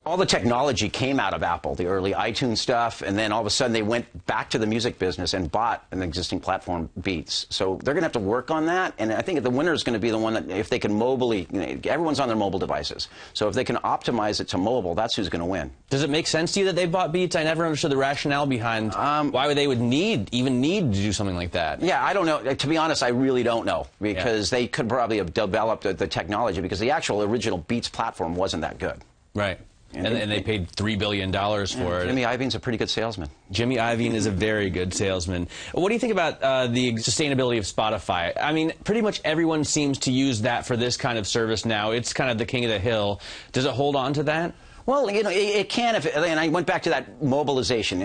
All the technology came out of Apple, the early iTunes stuff, and then all of a sudden they went back to the music business and bought an existing platform, Beats. So they're going to have to work on that, and I think the winner is going to be the one that, if they can mobily, everyone's on their mobile devices. So if they can optimize it to mobile, that's who's going to win. Does it make sense to you that they bought Beats? I never understood the rationale behind why they would even need to do something like that. Yeah, I don't know. To be honest, I really don't know, because they could probably have developed the technology, because the actual original Beats platform wasn't that good. Right. And they paid $3 billion for it. Jimmy Iovine's a pretty good salesman. Jimmy Iovine is a very good salesman. What do you think about the sustainability of Spotify? I mean, pretty much everyone seems to use that for this kind of service now. It's kind of the king of the hill. Does it hold on to that? Well, it can, and I went back to that mobilization.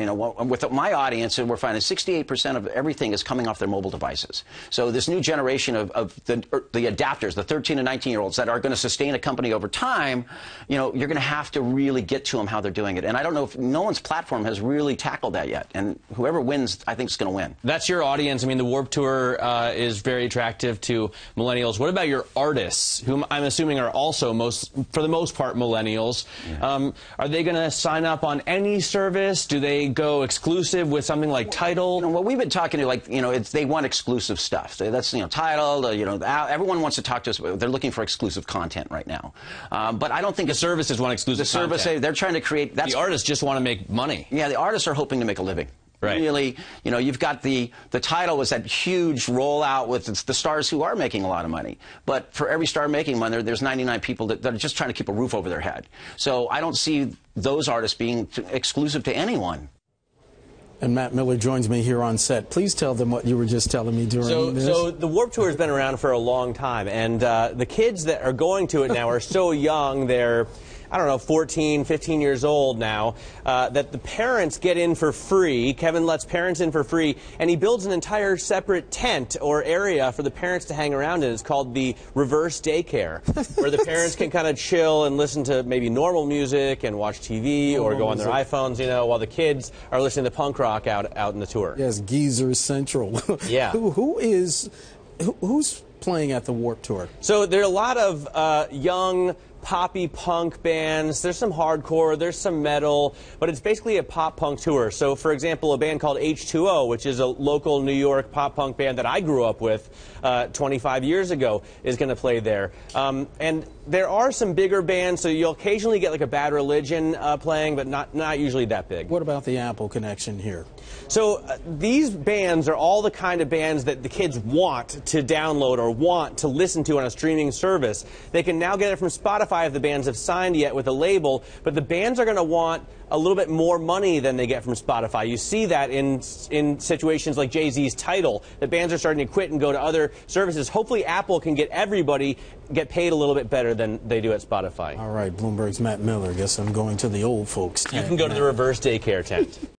With my audience, we're finding 68% of everything is coming off their mobile devices. So this new generation of the adapters, the 13 and 19-year-olds that are going to sustain a company over time, you're going to have to really get to them how they're doing it. And I don't know if no one's platform has really tackled that yet. And whoever wins, I think, is going to win. That's your audience. I mean, the Warped Tour is very attractive to millennials. What about your artists, whom I'm assuming are also, for the most part, millennials? Yeah. Are they going to sign up on any service? Do they go exclusive with something like Tidal? Well, we've been talking to, they want exclusive stuff. That's, Tidal, everyone wants to talk to us. They're looking for exclusive content right now. But I don't think the services want exclusive content. The service, they're trying to create. The artists just want to make money. Yeah, the artists are hoping to make a living. Right. Really, you've got the Tidal was that huge rollout with the stars who are making a lot of money. But for every star making money, there's 99 people that are just trying to keep a roof over their head. So I don't see those artists being exclusive to anyone. And Matt Miller joins me here on set. Please tell them what you were just telling me during this. So the Warped Tour has been around for a long time, and the kids that are going to it now are so young. They're, I don't know, 14, 15 years old now, that the parents get in for free. Kevin lets parents in for free, and he builds an entire separate tent or area for the parents to hang around in. It's called the reverse daycare, where the parents can kind of chill and listen to maybe normal music and watch TV or go on their iPhones, while the kids are listening to punk rock out in the tour. Yes, Geezer Central. Yeah. Who's playing at the Warped Tour? So there are a lot of young poppy punk bands. There's some hardcore, there's some metal, but it's basically a pop punk tour. So, for example, a band called H2O, which is a local New York pop punk band that I grew up with 25 years ago, is going to play there. And there are some bigger bands, so you'll occasionally get like a Bad Religion playing, but not usually that big. What about the Apple connection here? So these bands are all the kind of bands that the kids want to download or want to listen to on a streaming service. They can now get it from Spotify if the bands have signed yet with a label, but the bands are going to want a little bit more money than they get from Spotify. You see that in situations like Jay-Z's Tidal. The bands are starting to quit and go to other services. Hopefully Apple can get everybody get paid a little bit better than they do at Spotify. All right, Bloomberg's Matt Miller. Guess I'm going to the old folks tent. You can go to the reverse daycare tent.